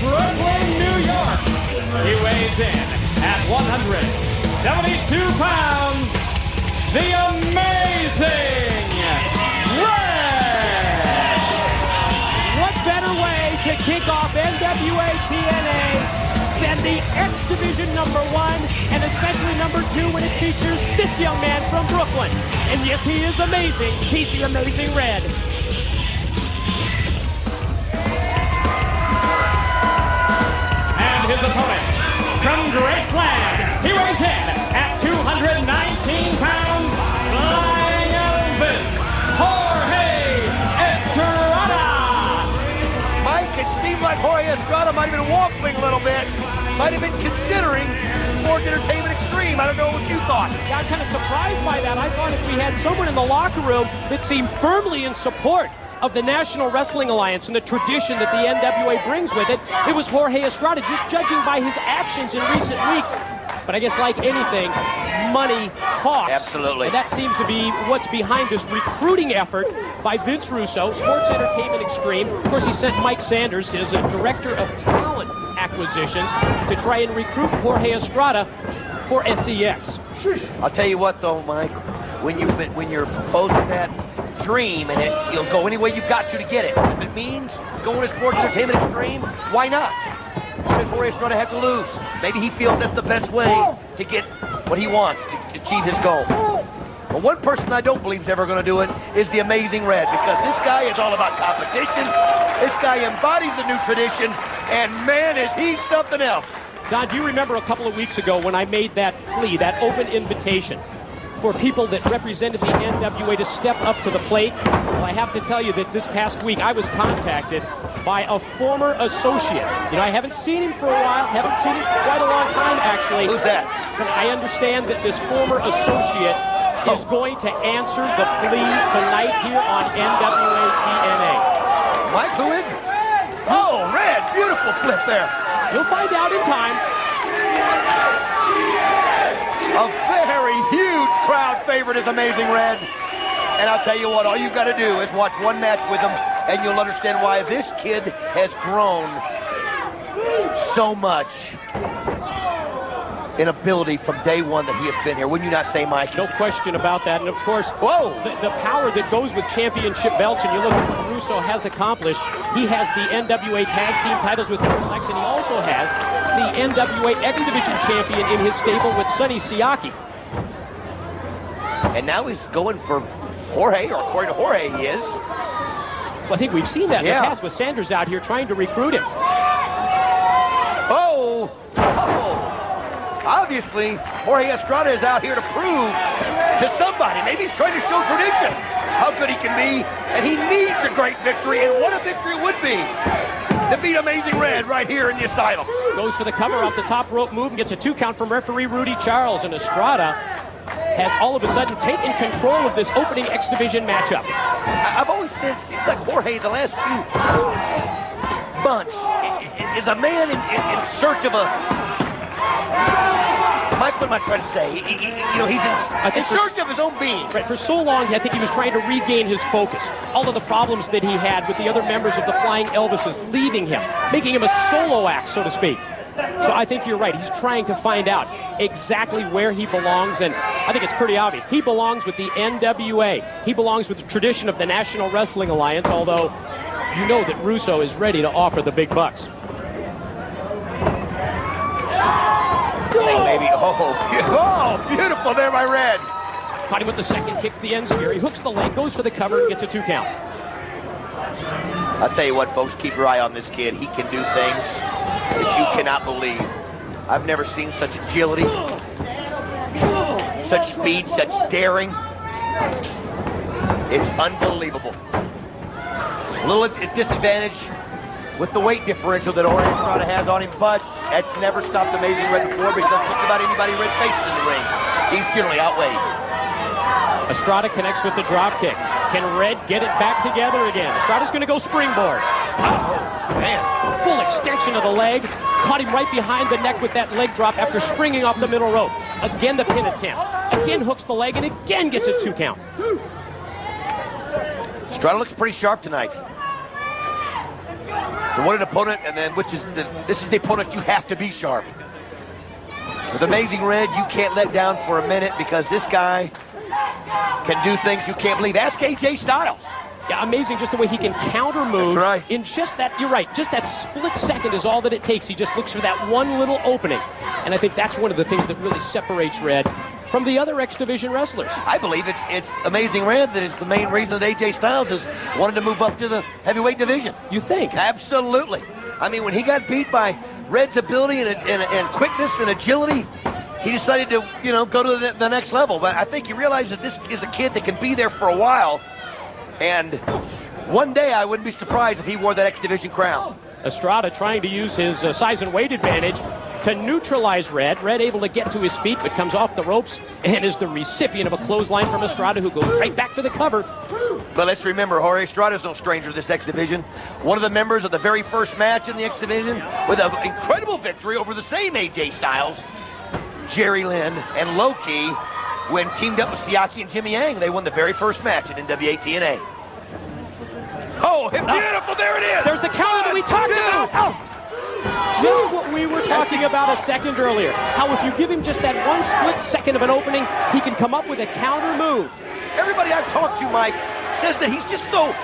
Brooklyn, New York, he weighs in at 172 pounds, the amazing Red! What better way to kick off NWA TNA than the X Division #1 and especially #2 when it features this young man from Brooklyn. And yes, he is amazing. He's the amazing Red. And his opponent from Graceland, he weighs in at 219 pounds, flying Elvis, Jorge Estrada. Mike, it seemed like Jorge Estrada might have been waffling a little bit. Might have been considering Sports Entertainment Extreme. I don't know what you thought. Yeah, I'm kind of surprised by that. I thought if we had someone in the locker room that seemed firmly in support of the National Wrestling Alliance and the tradition that the NWA brings with it, it was Jorge Estrada, just judging by his actions in recent weeks. But I guess like anything, money talks. Absolutely. And that seems to be what's behind this recruiting effort by Vince Russo, Sports Entertainment Extreme. Of course, he sent Mike Sanders, his director of talent acquisitions, to try and recruit Jorge Estrada for SEX. I'll tell you what, though, Mike, when you're posed with that dream, and you'll go any way you've got to get it. If it means going to Sports Entertainment Extreme, why not? What does Jorge Estrada have to lose? Maybe he feels that's the best way to get what he wants, to achieve his goal. But one person I don't believe is ever going to do it is the Amazing Red, because this guy is all about competition. This guy embodies the new tradition, and man, is he something else. Don, do you remember a couple of weeks ago when I made that plea, that open invitation for people that represented the NWA to step up to the plate? Well, I have to tell you that this past week I was contacted by a former associate. You know, I haven't seen him for a while, haven't seen him for quite a long time, actually. Who's that? But I understand that this former associate is going to answer the plea tonight here on NWA TNA. Mike, who is it? Oh, Red, beautiful flip there. You'll find out in time. A very huge crowd favorite is Amazing Red. And I'll tell you what, all you've got to do is watch one match with him, and you'll understand why this kid has grown so much in ability from day one that he has been here. Wouldn't you not say, Mike? No question about that. And of course, whoa, the power that goes with championship belts, and you look at what Russo has accomplished. He has the NWA Tag Team titles with Triple X, and he also has the NWA X Division champion in his stable with Sonny Siaki. And now he's going for Jorge, or according to Jorge, he is. Well, I think we've seen that in the past with Sanders out here trying to recruit him. Oh! Obviously, Jorge Estrada is out here to prove to somebody. Maybe he's trying to show tradition how good he can be, and he needs a great victory, and what a victory it would be to beat Amazing Red right here in the Asylum. Goes for the cover off the top rope move and gets a 2 count from referee Rudy Charles, and Estrada has all of a sudden taken control of this opening X Division matchup. I've always said, it seems like Jorge, the last few months, is a man in search of a... Mike, what am I trying to say? He's in search of his own being. Right, for so long, I think he was trying to regain his focus. All of the problems that he had with the other members of the Flying Elvises leaving him, making him a solo act, so to speak. So I think you're right. He's trying to find out exactly where he belongs, and I think it's pretty obvious. He belongs with the NWA. He belongs with the tradition of the National Wrestling Alliance, although you know that Russo is ready to offer the big bucks. Maybe. Oh, beautiful there by Red. Caught him with the second kick at the end spear. He hooks the leg, goes for the cover, and gets a 2 count. I'll tell you what, folks, keep your eye on this kid. He can do things that you cannot believe. I've never seen such agility, such speed, such daring. It's unbelievable. A little disadvantage with the weight differential that Jorge Estrada has on him, but that's never stopped Amazing Red before, because just about anybody Red faces in the ring, he's generally outweighed. Estrada connects with the drop kick. Can Red get it back together again? Estrada's going to go springboard. Oh, man. Full extension of the leg. Caught him right behind the neck with that leg drop after springing off the middle rope. Again the pin attempt. Again hooks the leg and again gets a 2 count. Estrada looks pretty sharp tonight. What an opponent, and then this is the opponent you have to be sharp. With Amazing Red, you can't let down for a minute because this guy can do things you can't believe. Ask AJ Styles. Yeah, amazing just the way he can counter move. That's right. In just that, you're right, just that split second is all that it takes. He just looks for that one little opening. And I think that's one of the things that really separates Red from the other X Division wrestlers. I believe it's Amazing Red that is the main reason that AJ Styles has wanted to move up to the heavyweight division. You think? Absolutely. I mean, when he got beat by Red's ability and quickness and agility, he decided to, go to the next level. But I think he realized that this is a kid that can be there for a while. And one day I wouldn't be surprised if he wore that X Division crown. Estrada trying to use his size and weight advantage to neutralize Red. Red able to get to his feet, but comes off the ropes and is the recipient of a clothesline from Estrada, who goes right back for the cover. But let's remember, Jorge, Estrada's no stranger to this X Division. One of the members of the very first match in the X Division with an incredible victory over the same AJ Styles, Jerry Lynn, and Loki, when teamed up with Siaki and Jimmy Yang. They won the very first match in NWA TNA. Oh, beautiful, there it is! There's the counter that we talked about! Oh. Just what we were talking about a second earlier. How if you give him just that one split second of an opening, he can come up with a counter move. Everybody I've talked to, Mike, says that he's just so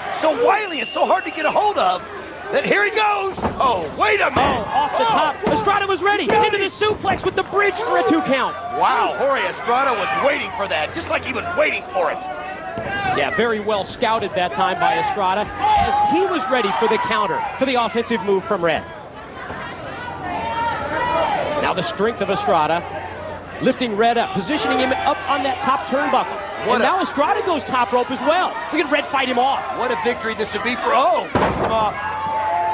wily and so hard to get a hold of that here he goes. Oh, wait a minute. Oh, off the top. Estrada was ready. Into the suplex with the bridge for a 2 count. Wow, Jorge Estrada was waiting for that, just like he was waiting for it. Yeah, very well scouted that time by Estrada, as he was ready for the counter, for the offensive move from Red. Now the strength of Estrada, lifting Red up, positioning him up on that top turnbuckle. And now Estrada goes top rope as well. Look at Red fight him off. What a victory this would be for,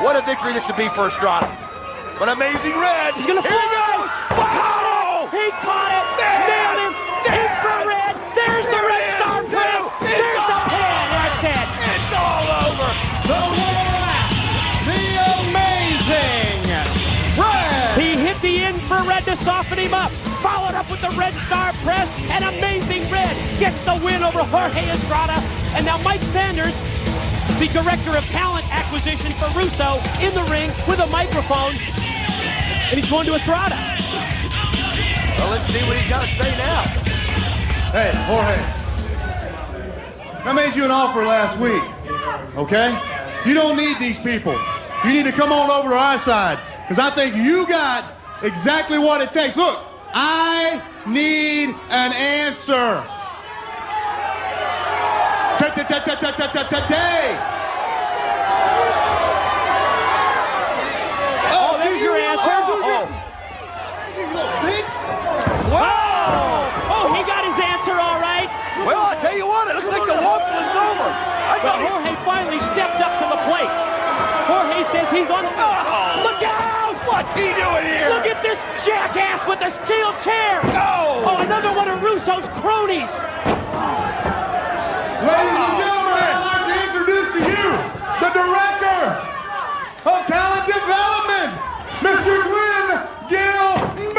what a victory this would be for Estrada. But Amazing Red, he's gonna here he goes. Wow! He caught it, nailed him, in for Red. There's the Red Star Press. There's the pin, that's it. It's all over. The one, the Amazing Red. He hit the in for Red to soften him up. Followed up with the Red Star Press, and Amazing Red gets the win over Jorge Estrada. And now Mike Sanders, the Director of Talent Acquisition for Russo, in the ring with a microphone, and he's going to Estrada. Well, let's see what he's got to say now. Hey, Jorge, I made you an offer last week, okay? You don't need these people. You need to come on over to our side, because I think you got exactly what it takes. Look, I need an answer. Today. Oh, there's your answer. Wow! Oh, he got his answer all right. Well, I'll tell you what, it looks like the waffling's over. But Jorge finally stepped up to the plate. Jorge says he's on. Oh. Look out! What's he doing here? Look at this jackass with the steel chair! No! Oh, another one of Russo's cronies! Ladies and gentlemen, I'd like to introduce to you the Director of Talent Development, Mr. Glenn Gilberti!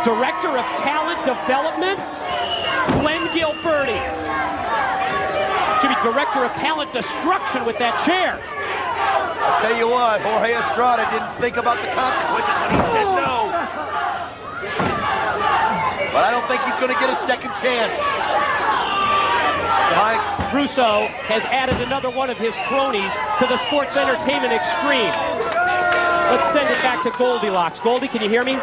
Director of Talent Development, Glenn Gilberti. Should be Director of Talent Destruction with that chair. I'll tell you what, Jorge Estrada didn't think about the consequences when he said no. But I don't think he's going to get a second chance. Mike. Russo has added another one of his cronies to the Sports Entertainment Extreme. Let's send it back to Goldilocks. Goldie, can you hear me?